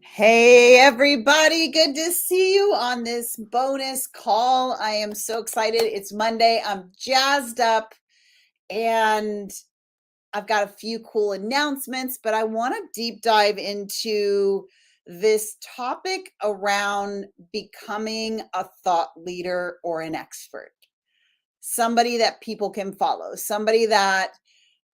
Hey, everybody. Good to see you on this bonus call. I am so excited. It's Monday. I'm jazzed up and I've got a few cool announcements, but I want to deep dive into this topic around becoming a thought leader or an expert, somebody that people can follow, somebody that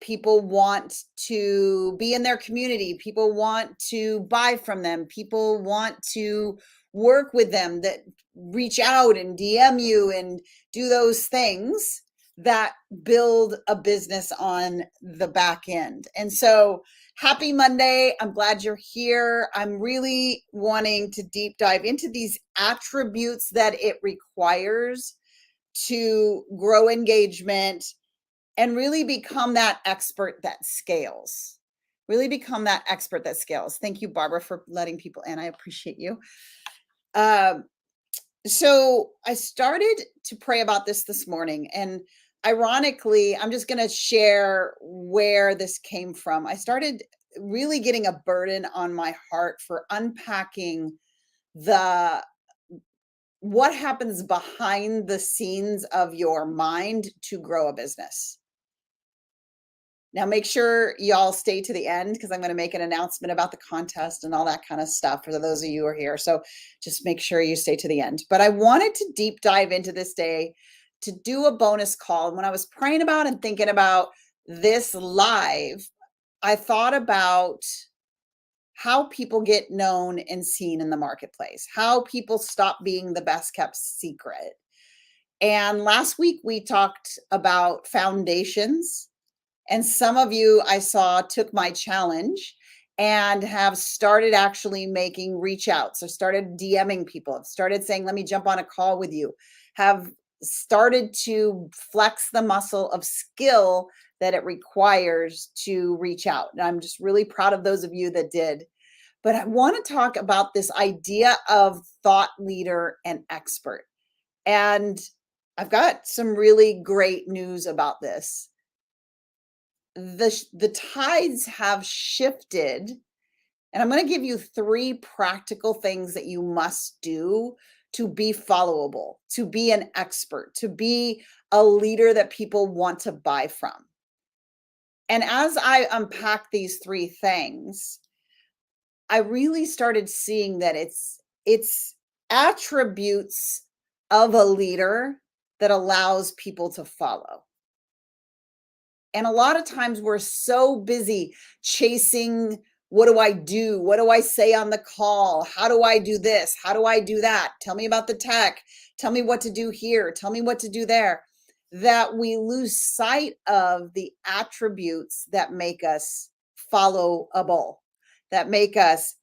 people want to be in their community, people want to buy from them, people want to work with them, that reach out and DM you and do those things that build a business on the back end. And so happy Monday. I'm glad you're here. I'm really wanting to deep dive into these attributes that it requires to grow engagement and really become that expert that scales. Really become that expert that scales. Thank you, Barbara, for letting people in. I appreciate you. So I started to pray about this morning, and ironically, I'm just going to share where this came from. I started really getting a burden on my heart for unpacking the what happens behind the scenes of your mind to grow a business. Now, make sure y'all stay to the end because I'm going to make an announcement about the contest and all that kind of stuff for those of you who are here. So just make sure you stay to the end. But I wanted to deep dive into this day to do a bonus call. And when I was praying about and thinking about this live, I thought about how people get known and seen in the marketplace, how people stop being the best kept secret. And last week we talked about foundations. And some of you I saw took my challenge and have started actually making reach outs or started DMing people, have started saying, let me jump on a call with you, have started to flex the muscle of skill that it requires to reach out. And I'm just really proud of those of you that did. But I want to talk about this idea of thought leader and expert. And I've got some really great news about this. The tides have shifted, and I'm going to give you 3 practical things that you must do to be followable, to be an expert, to be a leader that people want to buy from. And as I unpack these 3 things, I really started seeing that it's attributes of a leader that allows people to follow. And a lot of times we're so busy chasing, what do I do? What do I say on the call? How do I do this? How do I do that? Tell me about the tech. Tell me what to do here. Tell me what to do there. That we lose sight of the attributes that make us followable, that make us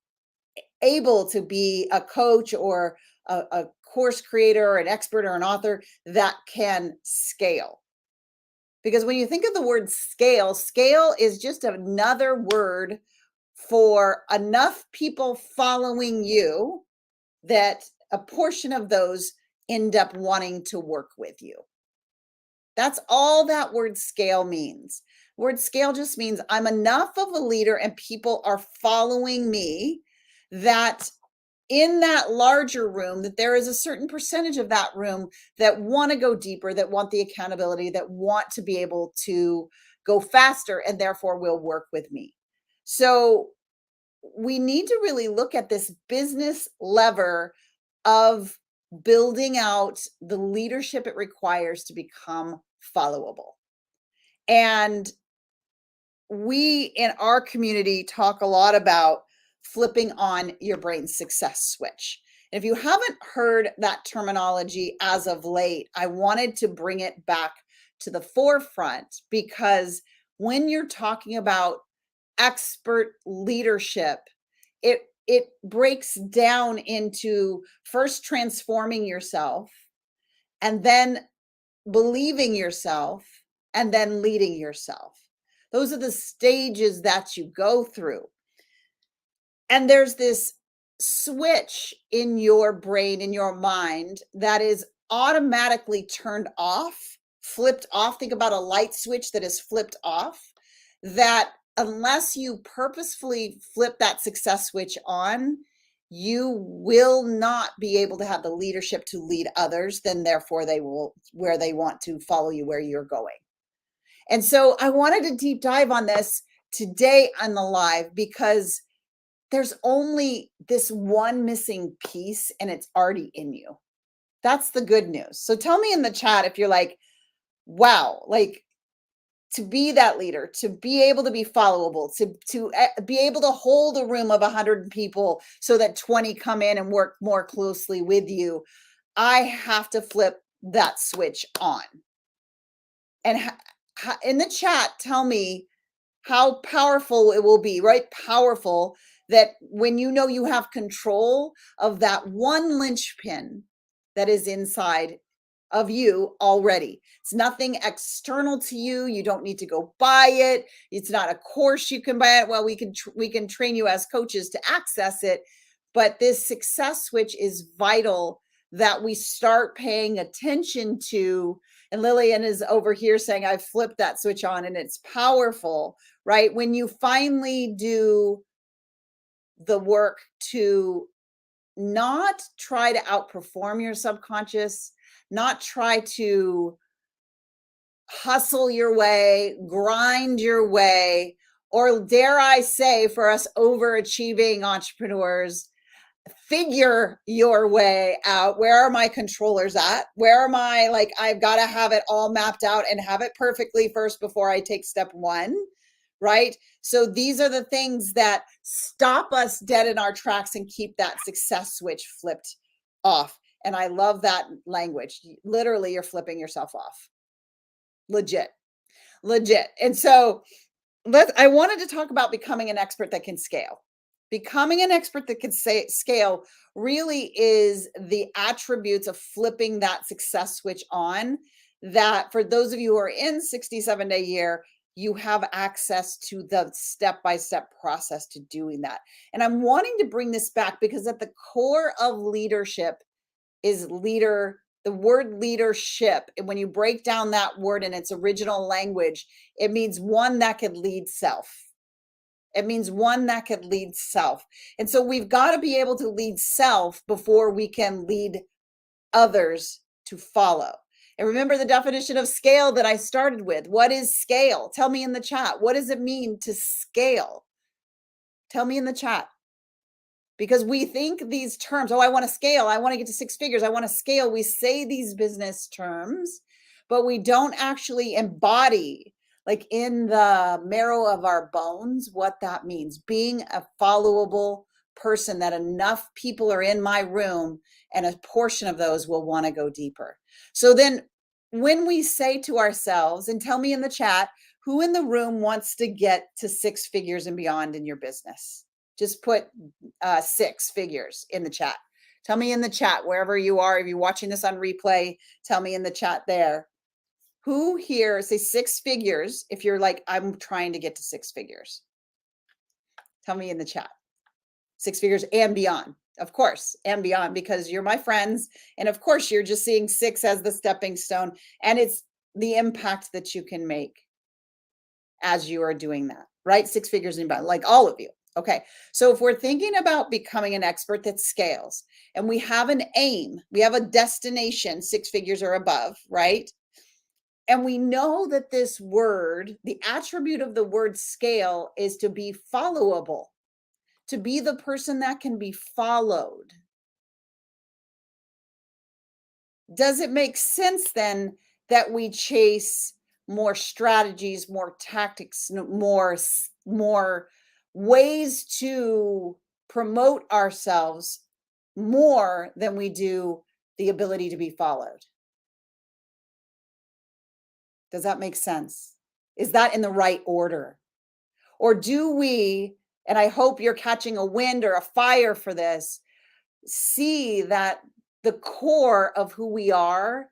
able to be a coach or a course creator or an expert or an author that can scale. Because when you think of the word scale, scale is just another word for enough people following you that a portion of those end up wanting to work with you. That's all that word scale means. Word scale just means I'm enough of a leader and people are following me that in that larger room, that there is a certain percentage of that room that want to go deeper, that want the accountability, that want to be able to go faster and therefore will work with me. So we need to really look at this business lever of building out the leadership it requires to become followable. And we in our community talk a lot about flipping on your brain success switch. And if you haven't heard that terminology as of late, I wanted to bring it back to the forefront because when you're talking about expert leadership, it breaks down into first transforming yourself and then believing yourself and then leading yourself. Those are the stages that you go through. And there's this switch in your brain, in your mind, that is automatically turned off, flipped off. Think about a light switch that is flipped off, that unless you purposefully flip that success switch on, you will not be able to have the leadership to lead others, then therefore they will where they want to follow you where you're going. And so I wanted to deep dive on this today on the live because there's only this one missing piece and it's already in you. That's the good news. So tell me in the chat if you're like, wow, like to be that leader, to be able to be followable, to be able to hold a room of 100 people so that 20 come in and work more closely with you. I have to flip that switch on. And in the chat, tell me how powerful it will be, right? Powerful that when you know you have control of that one linchpin that is inside of you already. It's nothing external to you. You don't need to go buy it. It's not a course you can buy it. Well, we can train you as coaches to access it, but this success switch is vital that we start paying attention to. And Lillian is over here saying, I've flipped that switch on and it's powerful, right? When you finally do the work to not try to outperform your subconscious, not try to hustle your way, grind your way, or dare I say, for us overachieving entrepreneurs, figure your way out. Where are my controllers at? Where am I? Like, I've got to have it all mapped out and have it perfectly first before I take step one, right? So these are the things that stop us dead in our tracks and keep that success switch flipped off. And I love that language. Literally, you're flipping yourself off. Legit. And so I wanted to talk about becoming an expert that can scale. Becoming an expert that can scale really is the attributes of flipping that success switch on, that for those of you who are in 67-day year, you have access to the step-by-step process to doing that. And I'm wanting to bring this back because at the core of leadership is the word leadership. And when you break down that word in its original language, it means one that could lead self. It means one that could lead self. And so we've got to be able to lead self before we can lead others to follow. And remember the definition of scale that I started with. What is scale? Tell me in the chat. What does it mean to scale? Tell me in the chat. Because we think these terms, oh, I want to scale. I want to get to six figures. I want to scale. We say these business terms, but we don't actually embody, like in the marrow of our bones, what that means. Being a followable person that enough people are in my room and a portion of those will want to go deeper. So then when we say to ourselves, and tell me in the chat, who in the room wants to get to six figures and beyond in your business? Just put six figures in the chat. Tell me in the chat, wherever you are, if you're watching this on replay, tell me in the chat there. Who here, say six figures, if you're like, I'm trying to get to six figures. Tell me in the chat. Six figures and beyond, of course, and beyond, because you're my friends. And of course, you're just seeing six as the stepping stone. And it's the impact that you can make as you are doing that, right? Six figures and beyond, like all of you. Okay, so if we're thinking about becoming an expert that scales and we have an aim, we have a destination, six figures or above, right? And we know that this word, the attribute of the word scale is to be followable, to be the person that can be followed. Does it make sense then that we chase more strategies, more tactics, more ways to promote ourselves more than we do the ability to be followed? Does that make sense? Is that in the right order? Or do we, and I hope you're catching a wind or a fire for this, see that the core of who we are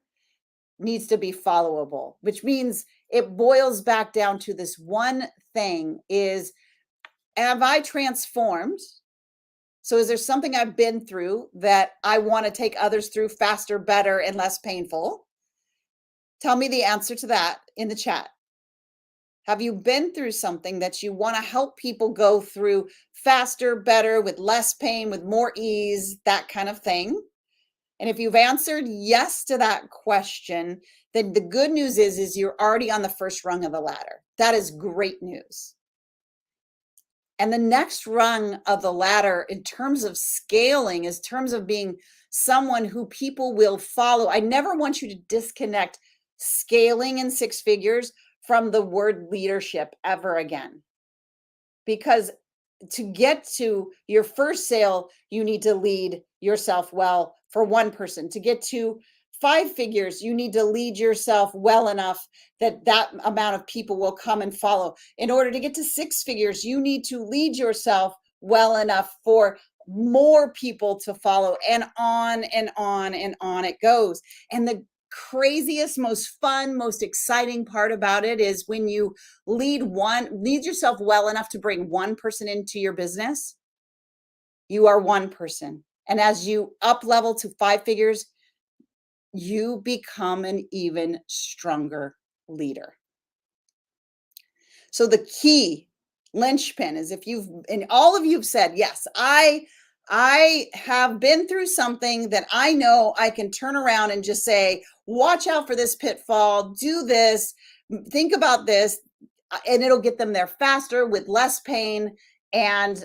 needs to be followable, which means it boils back down to this one thing is, have I transformed? So is there something I've been through that I want to take others through faster, better, and less painful? Tell me the answer to that in the chat. Have you been through something that you want to help people go through faster, better, with less pain, with more ease, that kind of thing? And if you've answered yes to that question, then the good news is you're already on the first rung of the ladder. That is great news. And the next rung of the ladder in terms of scaling, is terms of being someone who people will follow. I never want you to disconnect scaling in six figures from the word leadership ever again. Because to get to your first sale, you need to lead yourself well for one person. To get to five figures, you need to lead yourself well enough that that amount of people will come and follow. In order to get to six figures, you need to lead yourself well enough for more people to follow, and on and on and on it goes. And the craziest, most fun, most exciting part about it is when you lead yourself well enough to bring one person into your business, you are one person. And as you up level to five figures, you become an even stronger leader. So the key linchpin is, if you've, and all of you've said, yes, I have been through something that I know I can turn around and just say, watch out for this pitfall, do this, think about this, and it'll get them there faster with less pain, and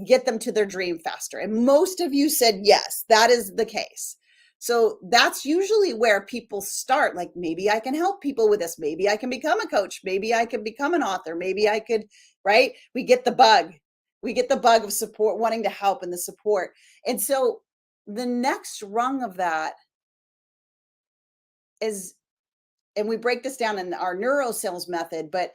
get them to their dream faster. And most of you said yes, that is the case. So that's usually where people start. Like, maybe I can help people with this. Maybe I can become a coach. Maybe I could become an author. Maybe I could, right? We get the bug. We get the bug of support, wanting to help, and the support. And so the next rung of that is, and we break this down in our neuro sales method, but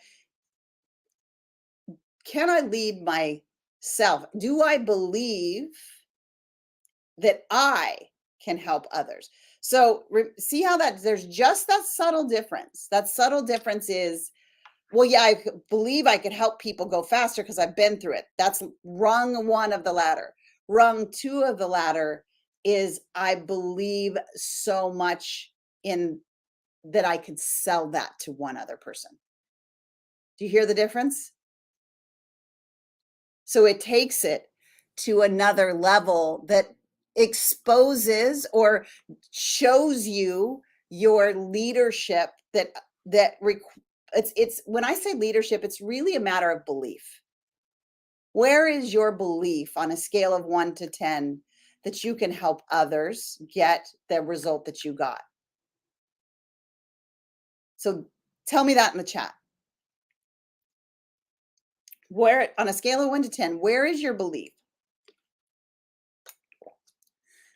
can I lead myself? Do I believe that I can help others? So see how that, there's just that subtle difference. That subtle difference is, well, yeah, I believe I could help people go faster because I've been through it. That's rung one of the ladder. Rung two of the ladder is, I believe so much in that I could sell that to one other person. Do you hear the difference? So it takes it to another level that exposes or shows you your leadership, it's when I say leadership, it's really a matter of belief. Where is your belief on a scale of 1 to 10 that you can help others get the result that you got? So tell me that in the chat. Where, on a scale of 1 to 10, where is your belief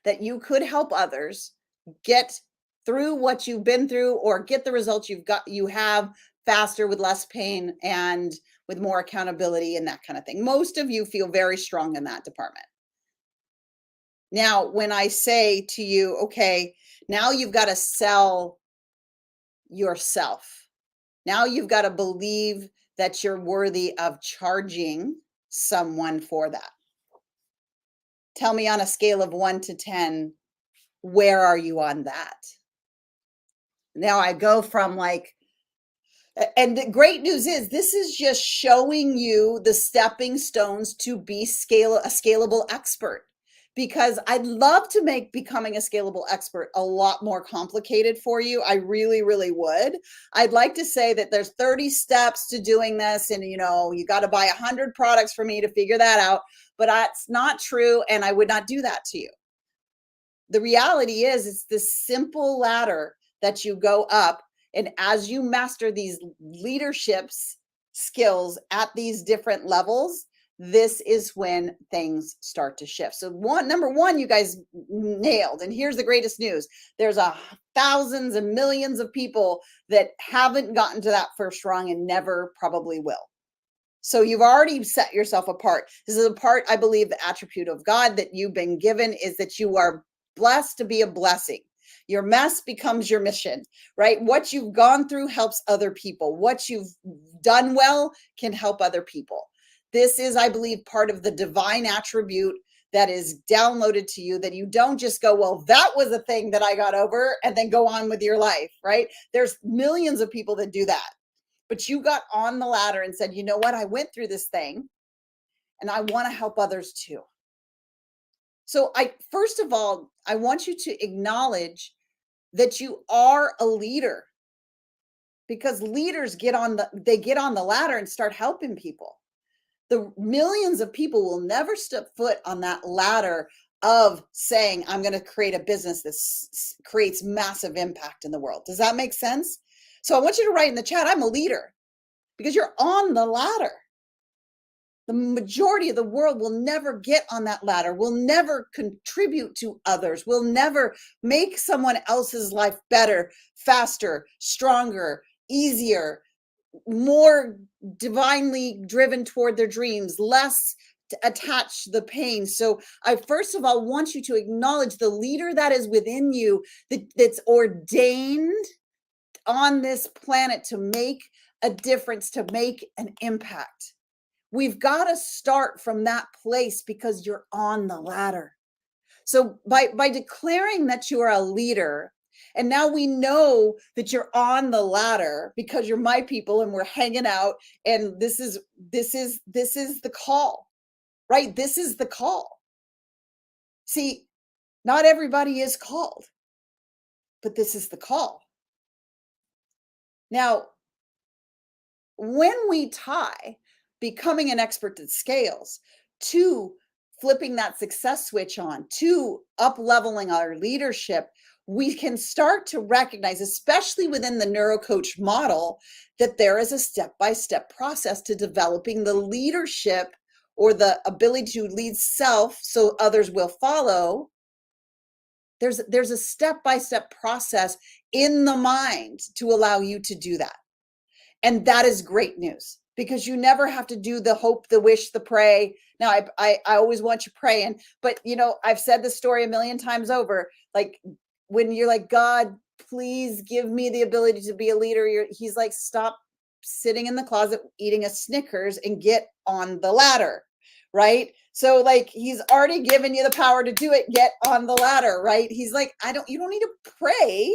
that you could help others get through what you've been through, or get the results you have faster, with less pain and with more accountability and that kind of thing? Most of you feel very strong in that department. Now, when I say to you, okay, now you've got to sell yourself. Now you've got to believe that you're worthy of charging someone for that. Tell me, on a scale of 1 to 10, where are you on that? Now I go from like, and the great news is, this is just showing you the stepping stones to be a scalable expert. Because I'd love to make becoming a scalable expert a lot more complicated for you. I really, really would. I'd like to say that there's 30 steps to doing this, and you got to buy 100 products for me to figure that out. But that's not true, and I would not do that to you. The reality is, it's this simple ladder that you go up, and as you master these leadership skills at these different levels, this is when things start to shift. So number one, you guys nailed. And here's the greatest news. There's thousands and millions of people that haven't gotten to that first rung and never probably will. So you've already set yourself apart. This is a part, I believe, the attribute of God that you've been given, is that you are blessed to be a blessing. Your mess becomes your mission, right? What you've gone through helps other people. What you've done well can help other people. This is, I believe, part of the divine attribute that is downloaded to you, that you don't just go, well, that was a thing that I got over, and then go on with your life, right? There's millions of people that do that. but you got on the ladder and said, you know what? I went through this thing and I want to help others too. So first of all, I want you to acknowledge that you are a leader, because leaders get on the ladder and start helping people. The millions of people will never step foot on that ladder of saying, I'm going to create a business that creates massive impact in the world. Does that make sense? So I want you to write in the chat, I'm a leader, because you're on the ladder. The majority of the world will never get on that ladder, will never contribute to others, will never make someone else's life better, faster, stronger, easier, more divinely driven toward their dreams, less attached to the pain. So I first of all want you to acknowledge the leader that is within you, that's ordained on this planet to make a difference, to make an impact. We've got to start from that place because you're on the ladder. So by declaring that you are a leader, and now we know that you're on the ladder because you're my people and we're hanging out, and this is the call, right? This is the call. See, not everybody is called, but this is the call. Now, when we tie becoming an expert that scales to flipping that success switch on, to up leveling our leadership, we can start to recognize, especially within the neuro coach model, that there is a step-by-step process to developing the leadership or the ability to lead self so others will follow. There's a step-by-step process in the mind to allow you to do that. And that is great news, because you never have to do the hope, the wish, the pray. Now, I always want you praying, but I've said this story a million times over. Like, when you're like, God, please give me the ability to be a leader, he's like, stop sitting in the closet eating a Snickers and get on the ladder, right? So like, he's already given you the power to do it. Get on the ladder, right? He's like, you don't need to pray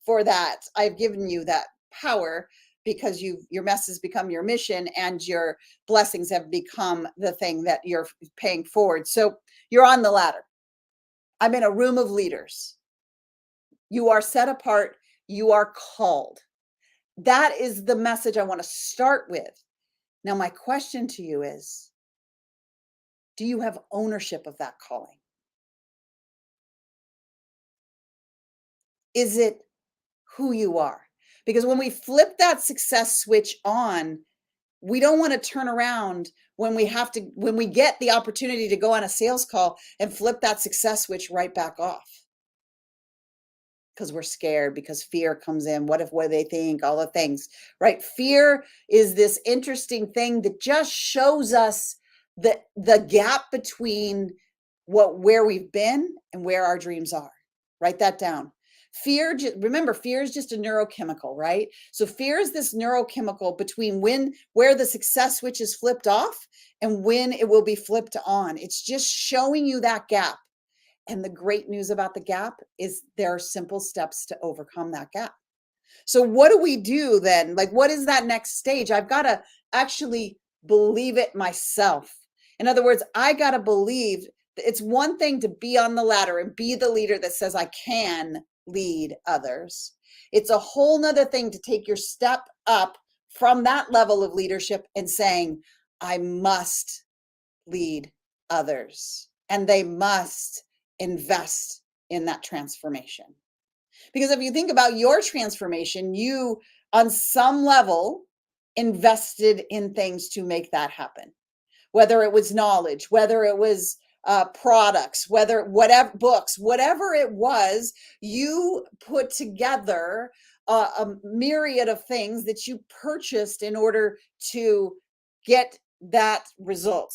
for that. I've given you that power, because your mess has become your mission and your blessings have become the thing that you're paying forward. So you're on the ladder. I'm in a room of leaders. You are set apart. You are called. That is the message I want to start with. Now, my question to you is, do you have ownership of that calling? Is it who you are? Because when we flip that success switch on, we don't want to turn around when we get the opportunity to go on a sales call and flip that success switch right back off, because we're scared, because fear comes in. What they think, all the things, right? Fear is this interesting thing that just shows us the gap between where we've been and where our dreams are. Write that down. Remember, fear is just a neurochemical, right? So fear is this neurochemical between where the success switch is flipped off and when it will be flipped on. It's just showing you that gap. And the great news about the gap is there are simple steps to overcome that gap. So what do we do then? Like, what is that next stage? I've got to actually believe it myself. In other words, I got to believe. It's one thing to be on the ladder and be the leader that says, I can lead others. It's a whole nother thing to take your step up from that level of leadership and saying, I must lead others, and they must invest in that transformation. Because if you think about your transformation, you on some level invested in things to make that happen, whether it was knowledge, whether it was products, whatever books, whatever it was, you put together a myriad of things that you purchased in order to get that result.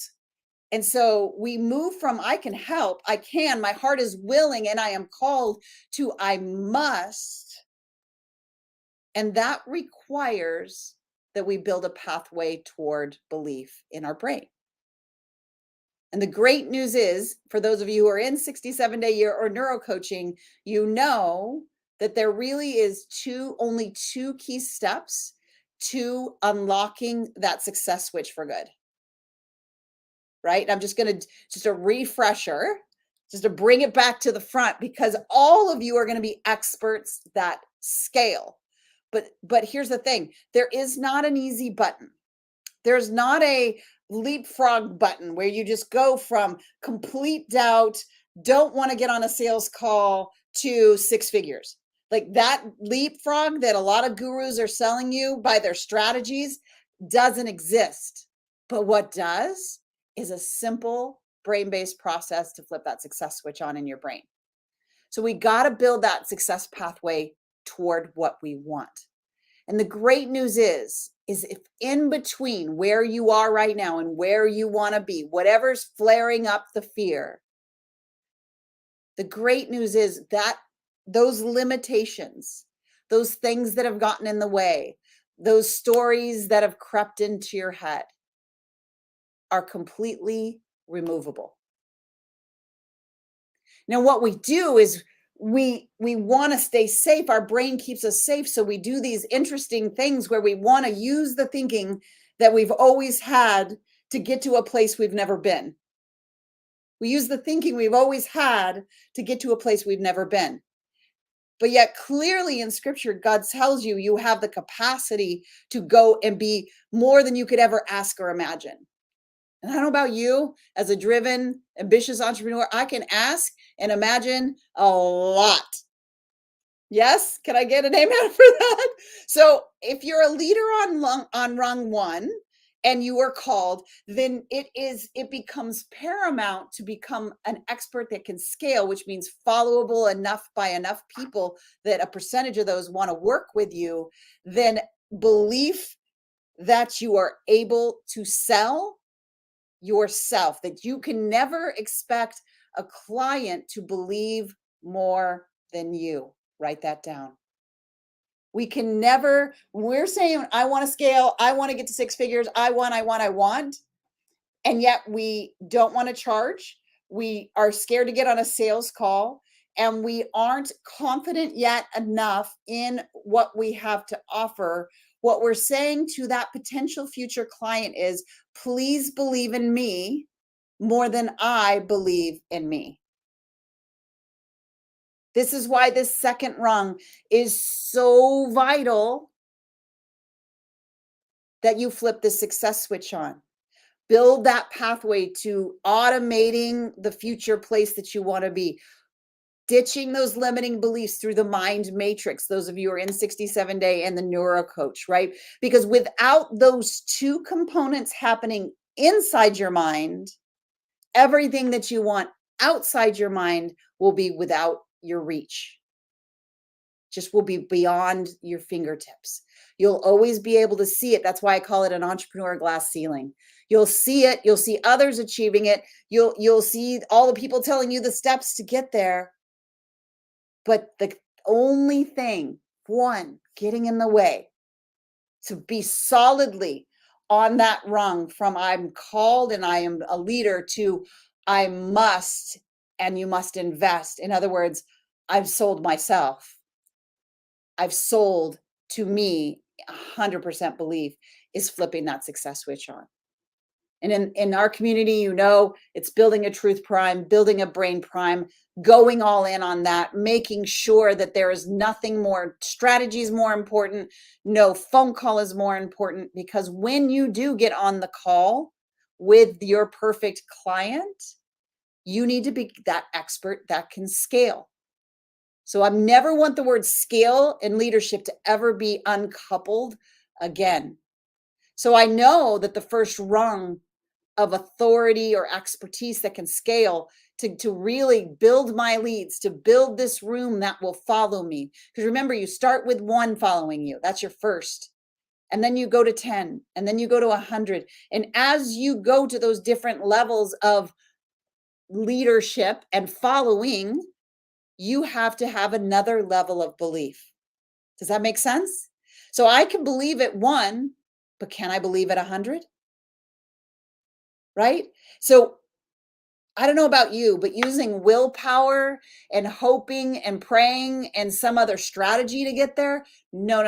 And so we move from I can help, I can, my heart is willing, and I am called, to I must. And that requires that we build a pathway toward belief in our brain. And the great news is, for those of you who are in 67-day year or neuro coaching, you know that there really is only two key steps to unlocking that success switch for good, right? I'm just going to, just a refresher, just to bring it back to the front, because all of you are going to be experts that scale. But here's the thing, there is not an easy button. There's not a leapfrog button where you just go from complete doubt, don't want to get on a sales call, to six figures. Like that leapfrog that a lot of gurus are selling you by their strategies doesn't exist. But what does is a simple brain-based process to flip that success switch on in your brain. So we got to build that success pathway toward what we want. And the great news is if in between where you are right now and where you want to be, whatever's flaring up the fear, the great news is that those limitations, those things that have gotten in the way, those stories that have crept into your head are completely removable. Now, what we do is we want to stay safe. Our brain keeps us safe. So we do these interesting things where we want to use the thinking that we've always had to get to a place we've never been. We use the thinking we've always had to get to a place we've never been. But yet clearly in scripture, God tells you you have the capacity to go and be more than you could ever ask or imagine. And I don't know about you, as a driven, ambitious entrepreneur, I can ask and imagine a lot. Yes? Can I get an amen for that? So if you're a leader on rung one and you are called, then it becomes paramount to become an expert that can scale, which means followable enough by enough people that a percentage of those want to work with you. Then belief that you are able to sell yourself, that you can never expect a client to believe more than you. Write that down. We can never, we're saying, I want to scale, I want to get to six figures, I want, and yet we don't want to charge. We are scared to get on a sales call, and we aren't confident yet enough in what we have to offer. What we're saying to that potential future client is, please believe in me more than I believe in me. This is why this second rung is so vital, that you flip the success switch on. Build that pathway to automating the future place that you want to be. Ditching those limiting beliefs through the mind matrix. Those of you who are in 67-day and the Neuro coach, right? Because without those two components happening inside your mind, everything that you want outside your mind will be without your reach. Just will be beyond your fingertips. You'll always be able to see it. That's why I call it an entrepreneur glass ceiling. You'll see it. You'll see others achieving it. You'll see all the people telling you the steps to get there. But the only thing, one, getting in the way to be solidly on that rung from I'm called and I am a leader to I must, and you must invest. In other words, I've sold myself. I've sold to me 100% belief is flipping that success switch on. And in our community, you know, it's building a truth prime, building a brain prime, going all in on that, making sure that there is nothing more, strategy is more important, no phone call is more important, because when you do get on the call with your perfect client, you need to be that expert that can scale. So I never want the word scale and leadership to ever be uncoupled again. So I know that the first rung of authority or expertise that can scale to really build my leads, to build this room that will follow me. Because remember, you start with one following you. That's your first. And then you go to 10, and then you go to 100. And as you go to those different levels of leadership and following, you have to have another level of belief. Does that make sense? So I can believe at 1, but can I believe at 100? Right? So I don't know about you, but using willpower and hoping and praying and some other strategy to get there, no.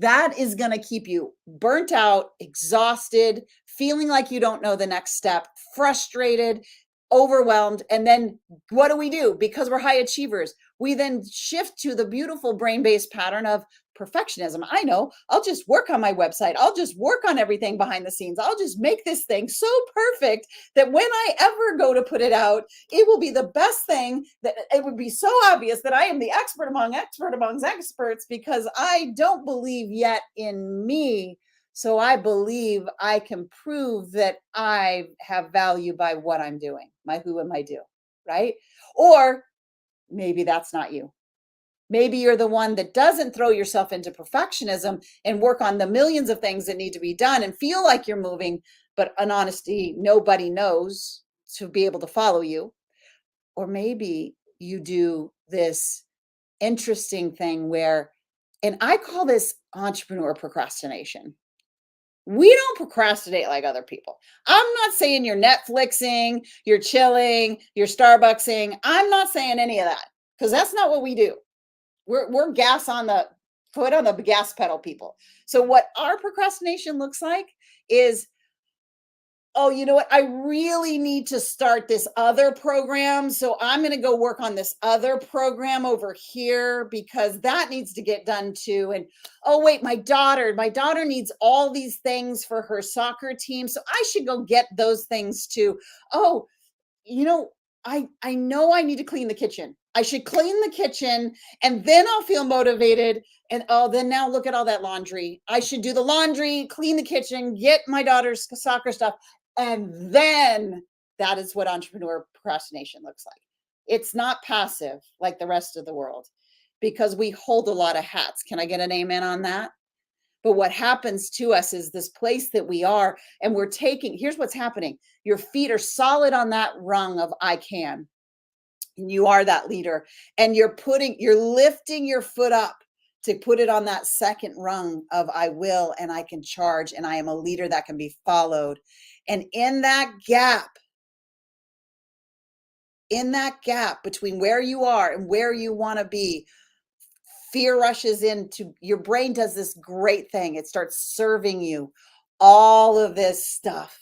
That is going to keep you burnt out, exhausted, feeling like you don't know the next step, frustrated, overwhelmed. And then what do? Because we're high achievers, we then shift to the beautiful brain-based pattern of perfectionism. I know, I'll just work on my website. I'll just work on everything behind the scenes. I'll just make this thing so perfect that when I ever go to put it out, it will be the best thing, that it would be so obvious that I am the expert among experts, because I don't believe yet in me. So I believe I can prove that I have value by what I'm doing, my who am I do, right? Or maybe that's not you. Maybe you're the one that doesn't throw yourself into perfectionism and work on the millions of things that need to be done and feel like you're moving, but in honesty, nobody knows to be able to follow you. Or maybe you do this interesting thing where, and I call this entrepreneur procrastination. We don't procrastinate like other people. I'm not saying you're Netflixing, you're chilling, you're Starbucksing. I'm not saying any of that, because that's not what we do. We're gas on the foot on the gas pedal people. So what our procrastination looks like is, oh, you know what? I really need to start this other program. So I'm going to go work on this other program over here because that needs to get done too. And oh, wait, my daughter needs all these things for her soccer team. So I should go get those things too. Oh, you know, I know I need to clean the kitchen. I should clean the kitchen and then I'll feel motivated. And oh, then now look at all that laundry. I should do the laundry, clean the kitchen, get my daughter's soccer stuff. And then that is what entrepreneur procrastination looks like. It's not passive like the rest of the world, because we hold a lot of hats. Can I get an amen on that? But what happens to us is this place that we are, and we're taking, here's what's happening. Your feet are solid on that rung of I can. And you are that leader. And you're lifting your foot up to put it on that second rung of I will, and I can charge, and I am a leader that can be followed. And in that gap between where you are and where you want to be, fear rushes into your brain, does this great thing. It starts serving you all of this stuff.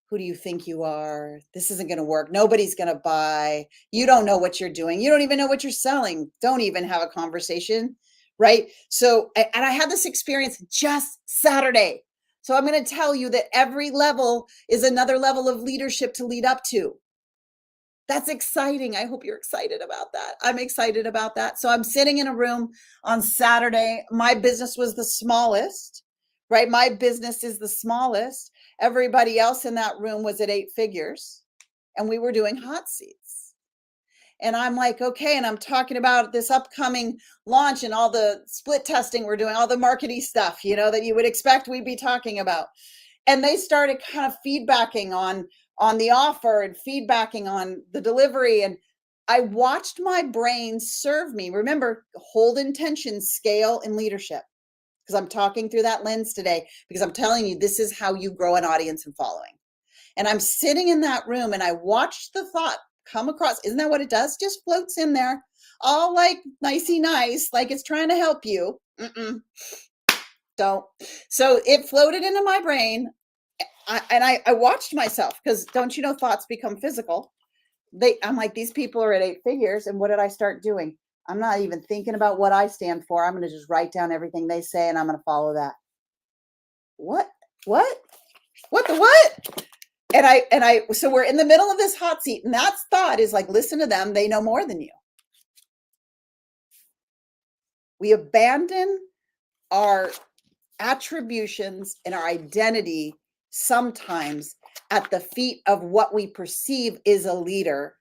Who do you think you are? This isn't going to work. Nobody's going to buy. You don't know what you're doing. You don't even know what you're selling. Don't even have a conversation, right? So, and I had this experience just Saturday. So I'm going to tell you that every level is another level of leadership to lead up to. That's exciting. I hope you're excited about that. I'm excited about that. So I'm sitting in a room on Saturday. My business was the smallest, right? My business is the smallest. Everybody else in that room was at 8 figures, and we were doing hot seats. And I'm like, okay. And I'm talking about this upcoming launch and all the split testing we're doing, all the marketing stuff, that you would expect we'd be talking about. And they started kind of feedbacking on the offer and feedbacking on the delivery. And I watched my brain serve me. Remember, hold intention, scale, and leadership. Because I'm talking through that lens today, because I'm telling you, this is how you grow an audience and following. And I'm sitting in that room and I watched the thought come across. Isn't that what it does? Just floats in there, all like nicey nice, like it's trying to help you. Don't. So it floated into my brain. I watched myself, because don't you know, thoughts become physical. I'm like, these people are at 8 figures. And what did I start doing? I'm not even thinking about what I stand for. I'm going to just write down everything they say and I'm going to follow that. What the what? So we're in the middle of this hot seat, and that thought is like, listen to them. They know more than you. We abandon our attributions and our identity sometimes at the feet of what we perceive is a leader.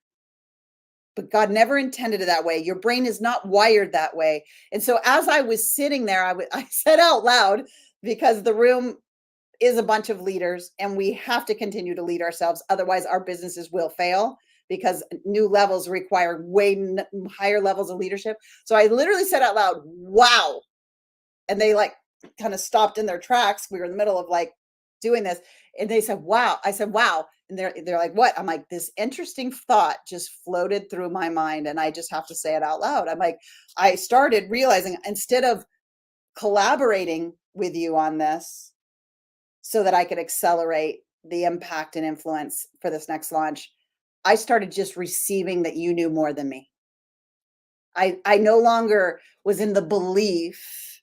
But God never intended it that way. Your brain is not wired that way. And so as I was sitting there, I said out loud, because the room is a bunch of leaders and we have to continue to lead ourselves. Otherwise, our businesses will fail, because new levels require higher levels of leadership. So I literally said out loud, wow. And they like kind of stopped in their tracks. We were in the middle of like doing this. And they said, wow. I said, wow. And they're like, what? I'm like, this interesting thought just floated through my mind. And I just have to say it out loud. I'm like, I started realizing, instead of collaborating with you on this so that I could accelerate the impact and influence for this next launch, I started just receiving that you knew more than me. I no longer was in the belief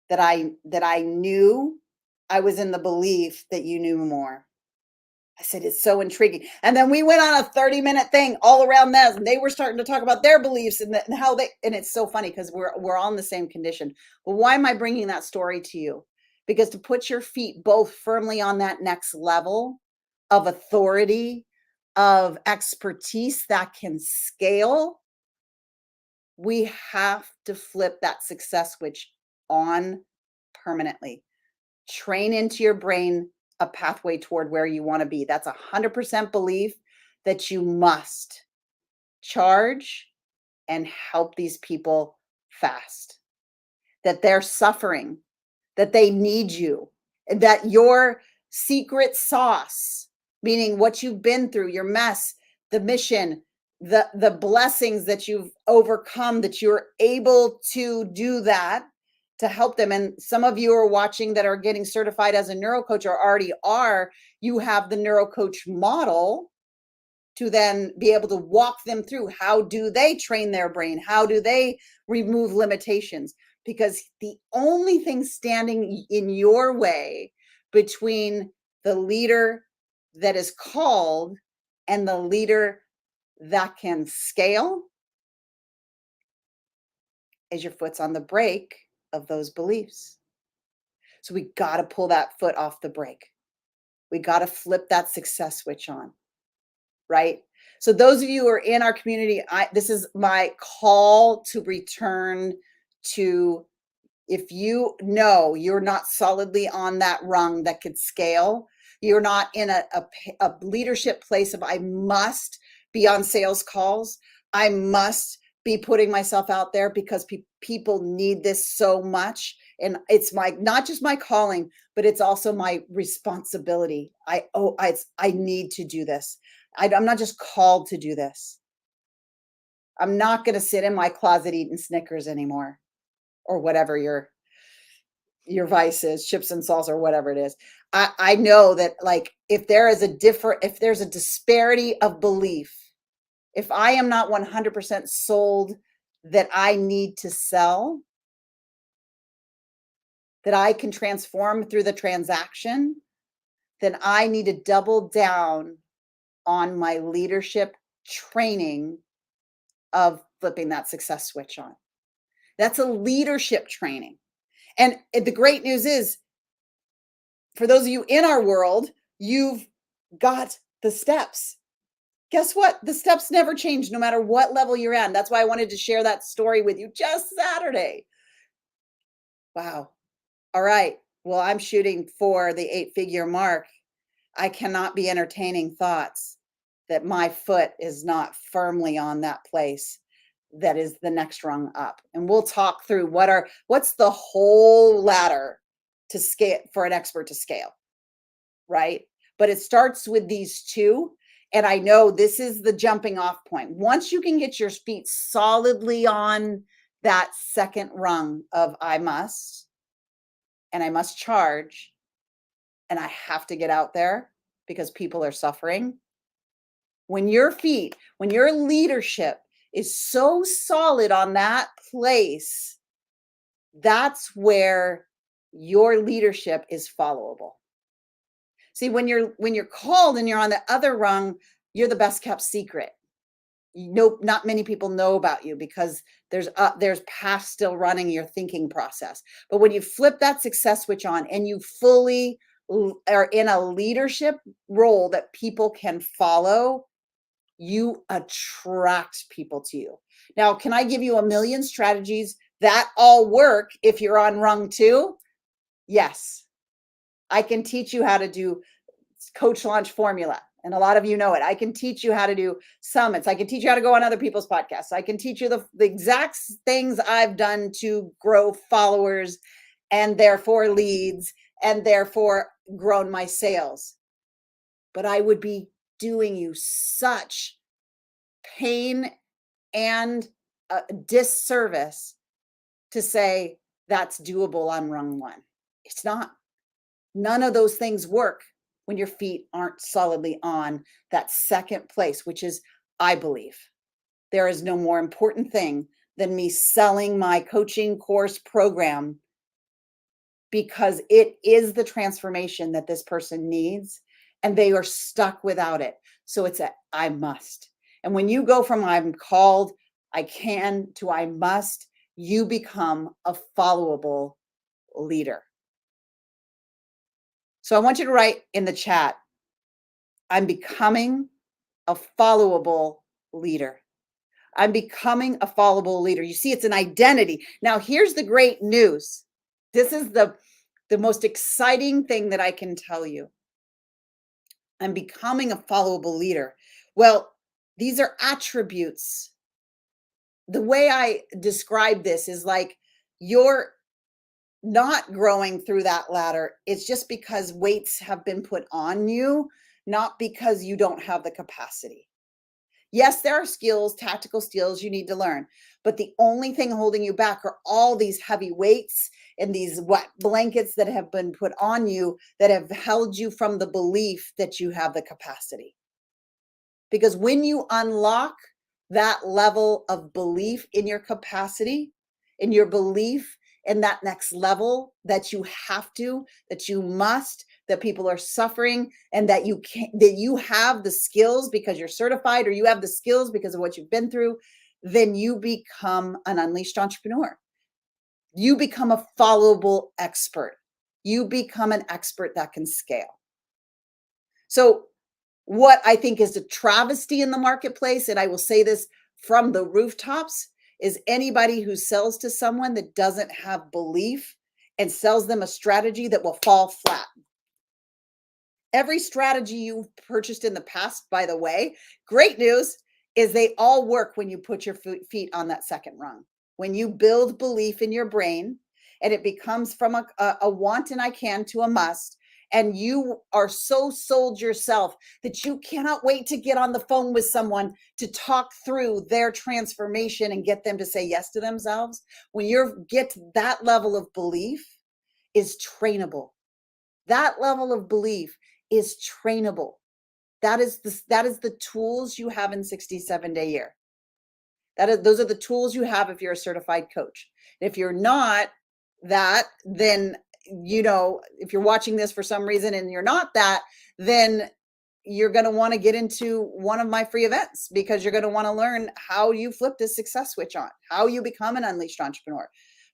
that I knew. I was in the belief that you knew more. I said, it's so intriguing. And then we went on a 30-minute thing all around this, and they were starting to talk about their beliefs and how they, and it's so funny because we're all in the same condition. But why am I bringing that story to you? Because to put your feet both firmly on that next level of authority, of expertise that can scale, we have to flip that success switch on permanently. Train into your brain a pathway toward where you want to be. That's 100% belief that you must charge and help these people fast, that they're suffering, that they need you, and that your secret sauce, meaning what you've been through, your mess, the mission, the blessings that you've overcome, that you're able to do that to help them. And some of you are watching that are getting certified as a neuro coach or already are. You have the neuro coach model to then be able to walk them through how do they train their brain, how do they remove limitations, because the only thing standing in your way between the leader that is called and the leader that can scale is your foot's on the brake of those beliefs. So we got to pull that foot off the brake. We got to flip that success switch on, right? So those of you who are in our community, this is my call to return to, if you know you're not solidly on that rung that could scale, you're not in a leadership place of I must be on sales calls, I must be putting myself out there because people need this so much, and it's my, not just my calling, but it's also my responsibility. I need to do this. I'm not just called to do this. I'm not going to sit in my closet eating Snickers anymore, or whatever your vice is, chips and salsa or whatever it is. I know that, like, if there's a disparity of belief, if I am not 100% sold that I need to sell, that I can transform through the transaction, then I need to double down on my leadership training of flipping that success switch on. That's a leadership training. And the great news is, for those of you in our world, you've got the steps. Guess what? The steps never change no matter what level you're at. And that's why I wanted to share that story with you just Saturday. Wow. All right. Well, I'm shooting for the 8-figure mark. I cannot be entertaining thoughts that my foot is not firmly on that place that is the next rung up. And we'll talk through what's the whole ladder to scale for an expert to scale, right? But it starts with these two. And I know this is the jumping off point. Once you can get your feet solidly on that second rung of I must, and I must charge, and I have to get out there because people are suffering. When your leadership is so solid on that place, that's where your leadership is followable. See, when you're called and you're on the other rung, you're the best kept secret. Not many people know about you because there's past still running your thinking process. But when you flip that success switch on and you fully are in a leadership role that people can follow, you attract people to you. Now, can I give you a million strategies that all work if you're on rung 2? Yes. I can teach you how to do coach launch formula. And a lot of you know it. I can teach you how to do summits. I can teach you how to go on other people's podcasts. I can teach you the exact things I've done to grow followers and therefore leads and therefore grown my sales. But I would be doing you such pain and a disservice to say that's doable on rung one. It's not. None of those things work when your feet aren't solidly on that second place, which is, I believe, there is no more important thing than me selling my coaching course program because it is the transformation that this person needs and they are stuck without it. So it's a I must. And when you go from I'm called, I can to I must, you become a followable leader. So I want you to write in the chat, I'm becoming a followable leader. I'm becoming a followable leader. You see, it's an identity. Now, here's the great news. This is the most exciting thing that I can tell you. I'm becoming a followable leader. Well, these are attributes. The way I describe this is like you're not growing through that ladder. It's just because weights have been put on you, not because you don't have the capacity. Yes, there are skills, tactical skills you need to learn, but the only thing holding you back are all these heavy weights and these wet blankets that have been put on you that have held you from the belief that you have the capacity. Because when you unlock that level of belief in your capacity, in your belief in that next level that you have to, that you must, that people are suffering, and that you can, that you have the skills because you're certified, or you have the skills because of what you've been through, then you become an unleashed entrepreneur. You become a followable expert. You become an expert that can scale. So what I think is a travesty in the marketplace, and I will say this from the rooftops, is anybody who sells to someone that doesn't have belief and sells them a strategy that will fall flat. Every strategy you've purchased in the past, by the way, great news is they all work when you put your feet on that second rung. When you build belief in your brain and it becomes from a want and I can to a must, and you are so sold yourself that you cannot wait to get on the phone with someone to talk through their transformation and get them to say yes to themselves. When you get to that level of belief is trainable. That level of belief is trainable. That is the tools you have in 67-day year. Those are the tools you have if you're a certified coach. If you're not that, then if you're watching this for some reason and you're not that, then you're going to want to get into one of my free events because you're going to want to learn how you flip this success switch on, how you become an unleashed entrepreneur.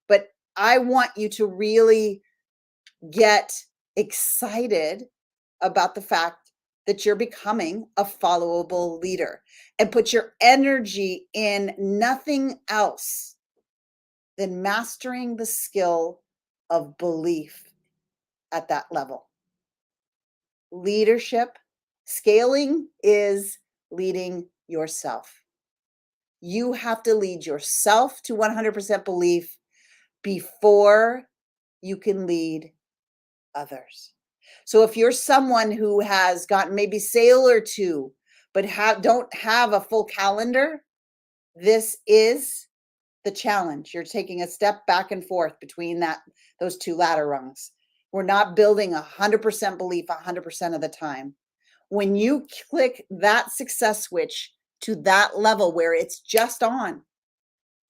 But I want you to really get excited about the fact that you're becoming a followable leader and put your energy in nothing else than mastering the skill of belief at that level. Leadership, scaling is leading yourself. You have to lead yourself to 100% belief before you can lead others. So if you're someone who has gotten maybe sale or two, but don't have a full calendar, this is the challenge. You're taking a step back and forth between those two ladder rungs. We're not building 100% belief 100% of the time. When you click that success switch to that level where it's just on,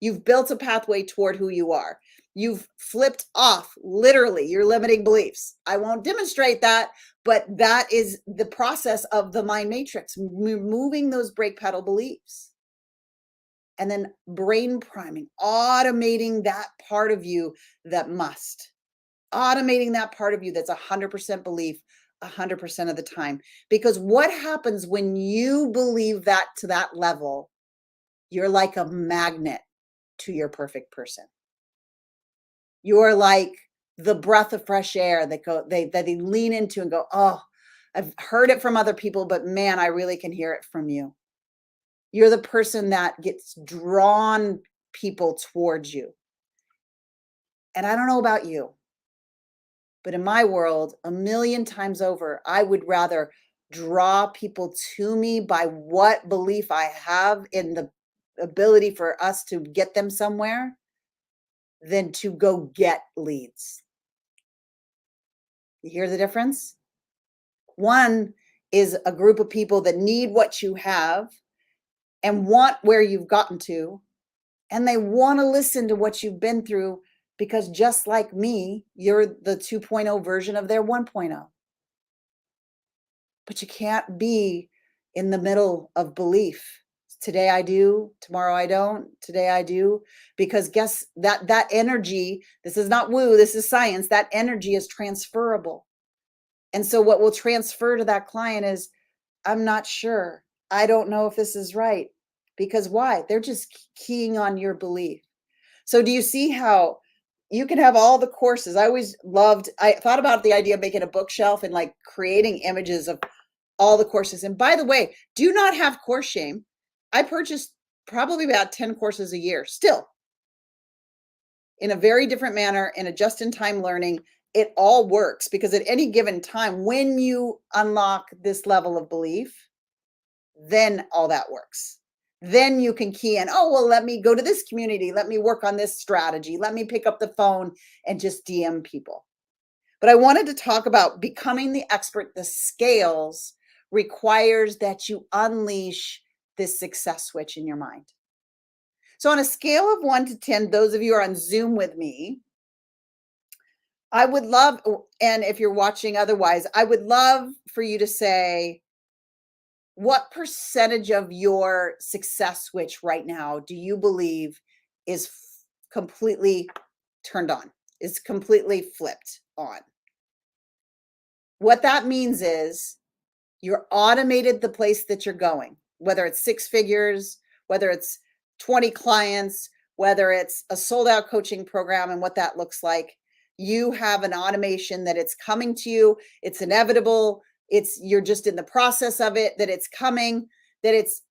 you've built a pathway toward who you are. You've flipped off literally your limiting beliefs. I won't demonstrate that, but that is the process of the mind matrix, removing those brake pedal beliefs. And then brain priming, automating that part of you that must, automating that part of you that's 100% belief 100% of the time. Because what happens when you believe that to that level, you're like a magnet to your perfect person. You're like the breath of fresh air that they lean into and go, oh, I've heard it from other people, but man, I really can hear it from you. You're the person that gets drawn people towards you. And I don't know about you, but in my world, a million times over, I would rather draw people to me by what belief I have in the ability for us to get them somewhere than to go get leads. You hear the difference? One is a group of people that need what you have and want where you've gotten to, and they want to listen to what you've been through because just like me, you're the 2.0 version of their 1.0. But you can't be in the middle of belief. Today I do, tomorrow I don't, today I do, because guess that energy, this is not woo, this is science, that energy is transferable. And so what will transfer to that client is, I'm not sure. I don't know if this is right. Because why? They're just keying on your belief. So do you see how you can have all the courses? I thought about the idea of making a bookshelf and like creating images of all the courses. And by the way, do not have course shame. I purchased probably about 10 courses a year still in a very different manner, in a just-in-time learning. It all works because at any given time, when you unlock this level of belief, then all that works. Then you can key in, oh, well, let me go to this community. Let me work on this strategy. Let me pick up the phone and just DM people. But I wanted to talk about becoming the expert. The scales requires that you unleash this success switch in your mind. So on a scale of 1 to 10, those of you who are on Zoom with me, I would love, and if you're watching otherwise, I would love for you to say, what percentage of your success switch right now do you believe is completely turned on, is completely flipped on? What that means is you're automated the place that you're going, whether it's 6 figures, whether it's 20 clients, whether it's a sold out coaching program and what that looks like. You have an automation that it's coming to you. It's inevitable. You're just in the process of it, that it's coming, that it's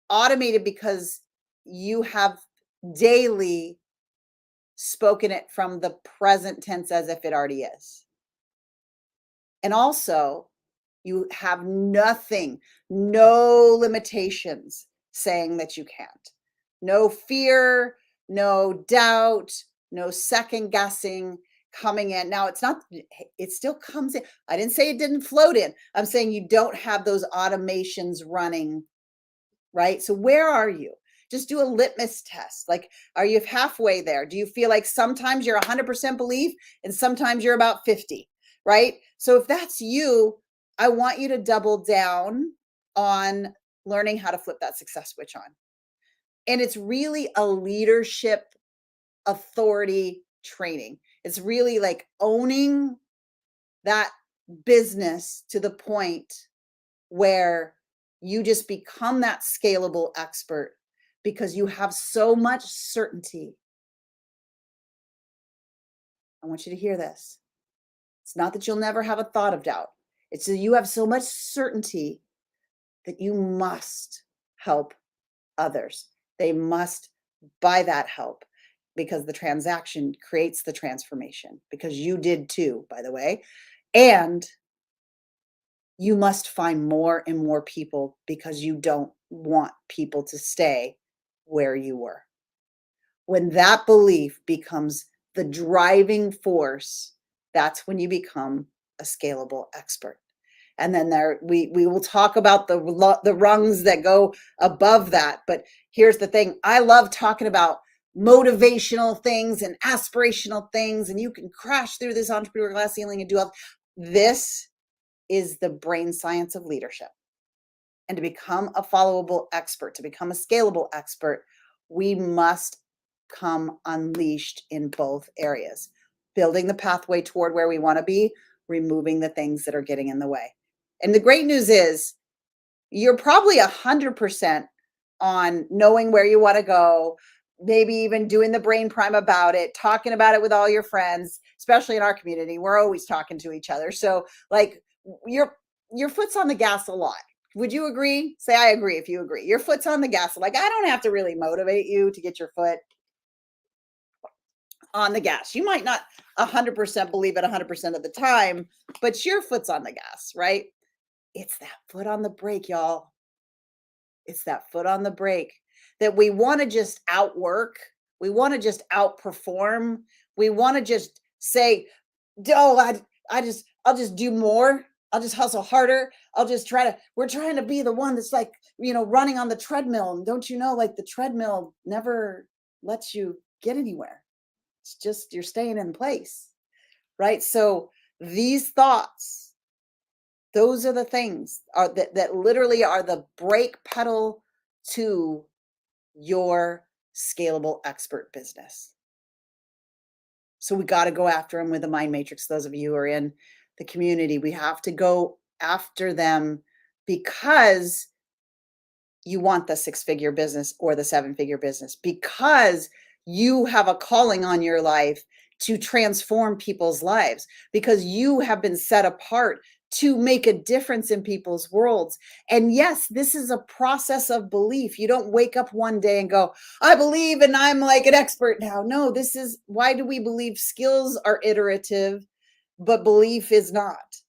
automated because you have daily spoken it from the present tense as if it already is. And also, you have nothing, no limitations saying that you can't. No fear, no doubt, no second guessing coming in. Now, it still comes in. I didn't say it didn't float in. I'm saying you don't have those automations running, right? So where are you? Just do a litmus test. Like, are you halfway there? Do you feel like sometimes you're 100% belief and sometimes you're about 50, right? So if that's you, I want you to double down on learning how to flip that success switch on. And it's really a leadership authority training. It's really like owning that business to the point where you just become that scalable expert because you have so much certainty. I want you to hear this. It's not that you'll never have a thought of doubt. It's that you have so much certainty that you must help others. They must buy that help because the transaction creates the transformation, because you did too, by the way. And you must find more and more people because you don't want people to stay where you were. When that belief becomes the driving force, that's when you become a scalable expert. And then we will talk about the rungs that go above that. But here's the thing. I love talking about motivational things and aspirational things, and you can crash through this entrepreneur glass ceiling and do all this. Is the brain science of leadership. And to become a followable expert, to become a scalable expert, we must come unleashed in both areas. Building the pathway toward where we want to be, removing the things that are getting in the way. And the great news is you're probably 100% on knowing where you want to go, maybe even doing the brain prime about it, talking about it with all your friends, especially in our community. We're always talking to each other. So like your foot's on the gas a lot. Would you agree? Say, I agree if you agree. Your foot's on the gas. Like, I don't have to really motivate you to get your foot on the gas. You might not 100% believe it 100% of the time, but your foot's on the gas, right? It's that foot on the brake, y'all. It's that foot on the brake that we want to just outwork We want to just outperform. We want to just say, "Oh, I'll just do more. I'll just hustle harder. I'll just try to." We're trying to be the one that's like, running on the treadmill. And don't you know, like the treadmill never lets you get anywhere. It's just you're staying in place, right? So these thoughts, those are the things that literally are the brake pedal to your scalable expert business. So we got to go after them with the mind matrix. Those of you who are in the community, we have to go after them because you want the six-figure business or the seven-figure business, because you have a calling on your life to transform people's lives, because you have been set apart to make a difference in people's worlds. And yes, this is a process of belief. You don't wake up one day and go, "I believe and I'm like an expert now." No, this is why do we believe skills are iterative, but belief is not?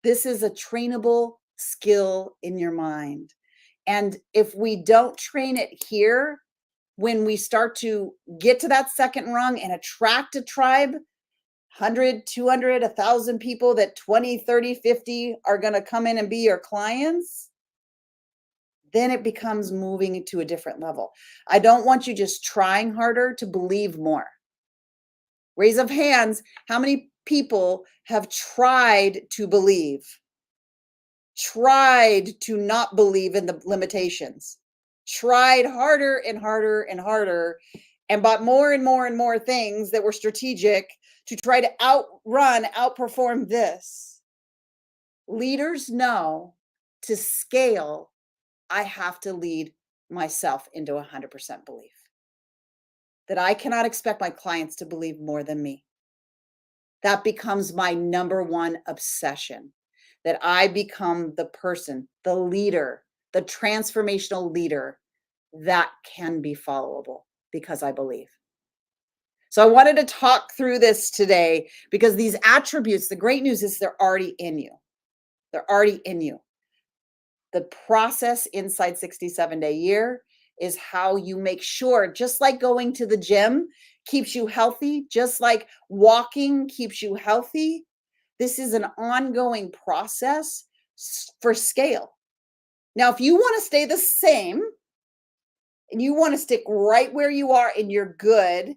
This is a trainable skill in your mind. And if we don't train it here, when we start to get to that second rung and attract a tribe, 100, 200, 1,000 people that 20, 30, 50 are going to come in and be your clients, then it becomes moving to a different level. I don't want you just trying harder to believe more. Raise of hands, how many people have tried to believe? Tried to not believe in the limitations, tried harder and harder and harder, and bought more and more and more things that were strategic to try to outperform this. Leaders know to scale, I have to lead myself into 100% belief that I cannot expect my clients to believe more than me. That becomes my number one obsession, that I become the person, the leader, the transformational leader that can be followable because I believe. So I wanted to talk through this today because these attributes, the great news is they're already in you. They're already in you. The process inside 67-day year is how you make sure, just like going to the gym keeps you healthy, just like walking keeps you healthy, this is an ongoing process for scale. Now, if you want to stay the same and you want to stick right where you are and you're good,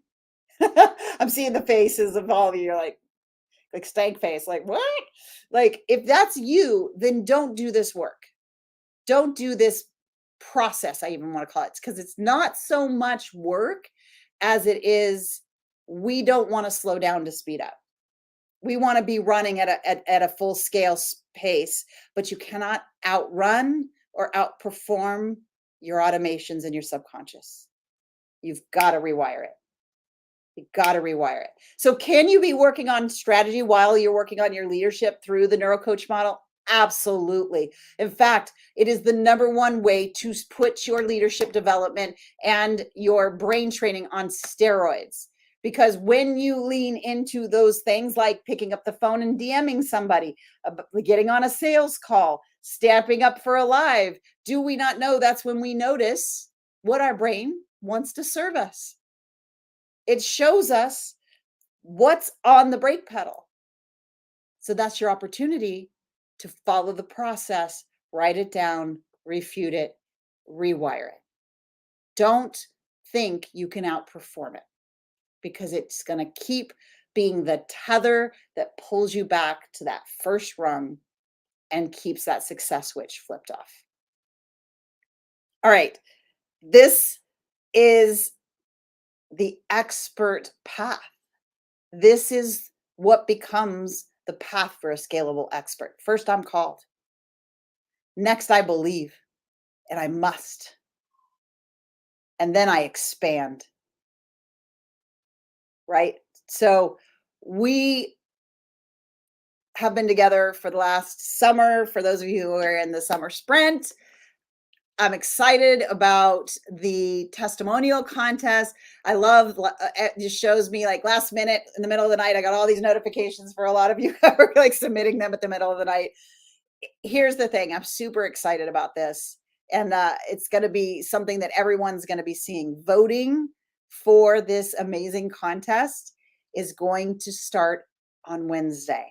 I'm seeing the faces of all of you, like stank face, like what? Like if that's you, then don't do this work. Don't do this process, I even want to call it, because it's not so much work as it is we don't want to slow down to speed up. We want to be running at a full scale pace, but you cannot outrun or outperform your automations and your subconscious. You've got to rewire it. You've got to rewire it. So can you be working on strategy while you're working on your leadership through the neuro coach model? Absolutely. In fact, it is the number one way to put your leadership development and your brain training on steroids. Because when you lean into those things like picking up the phone and DMing somebody, getting on a sales call, stamping up for a live, do we not know that's when we notice what our brain wants to serve us? It shows us what's on the brake pedal. So that's your opportunity to follow the process, write it down, refute it, rewire it. Don't think you can outperform it because it's going to keep being the tether that pulls you back to that first rung and keeps that success switch flipped off. All right. This is the expert path. This is what becomes the path for a scalable expert. First, I'm called. Next, I believe, and I must. And then I expand. Right? So we have been together for the last summer. For those of you who are in the summer sprint, I'm excited about the testimonial contest. I love it, just shows me like last minute in the middle of the night. I got all these notifications for a lot of you who are like submitting them at the middle of the night. Here's the thing. I'm super excited about this. And it's going to be something that everyone's going to be seeing. Voting for this amazing contest is going to start on Wednesday.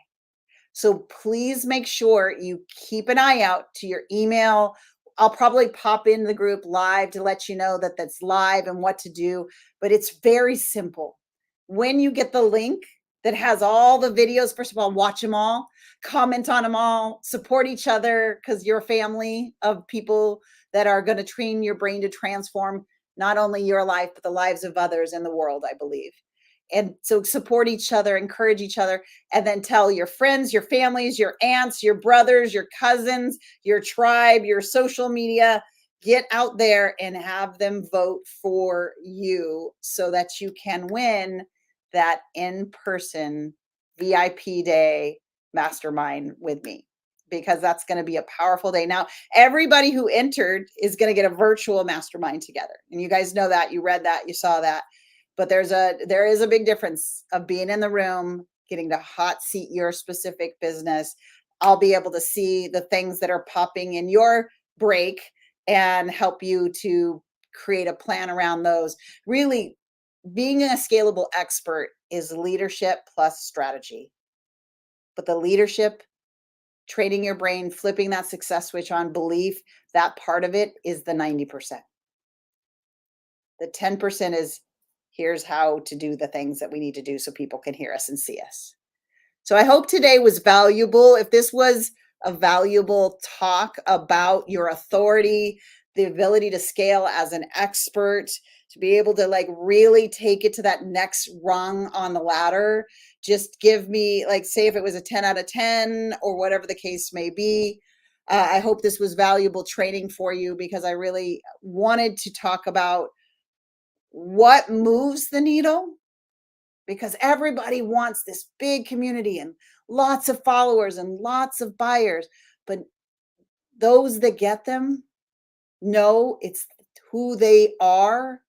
So please make sure you keep an eye out to your email. I'll probably pop in the group live to let you know that that's live and what to do, but it's very simple. When you get the link that has all the videos, first of all, watch them all, comment on them all, support each other because you're a family of people that are going to train your brain to transform not only your life, but the lives of others in the world, I believe. And so support each other, encourage each other, and then tell your friends, your families, your aunts, your brothers, your cousins, your tribe, your social media. Get out there and have them vote for you so that you can win that in person VIP day mastermind with me, because that's going to be a powerful day. Now, everybody who entered is going to get a virtual mastermind together. And you guys know that, you read that, you saw that. But there is a big difference of being in the room, getting to hot seat your specific business. I'll be able to see the things that are popping in your break and help you to create a plan around those. Really, being a scalable expert is leadership plus strategy. But the leadership, training your brain, flipping that success switch on, belief, that part of it is the 90%. The 10% is, here's how to do the things that we need to do so people can hear us and see us. So I hope today was valuable. If this was a valuable talk about your authority, the ability to scale as an expert, to be able to like really take it to that next rung on the ladder, just give me, like, say if it was a 10 out of 10 or whatever the case may be. I hope this was valuable training for you, because I really wanted to talk about what moves the needle, because everybody wants this big community and lots of followers and lots of buyers, but those that get them know it's who they are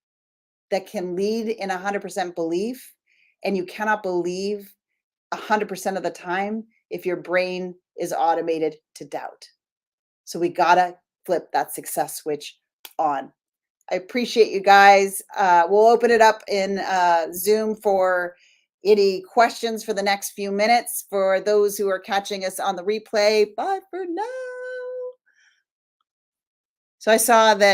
that can lead in 100% belief. And you cannot believe 100% of the time if your brain is automated to doubt. So we gotta flip that success switch on. I appreciate you guys. We'll open it up in Zoom for any questions for the next few minutes. For those who are catching us on the replay, bye for now. So I saw that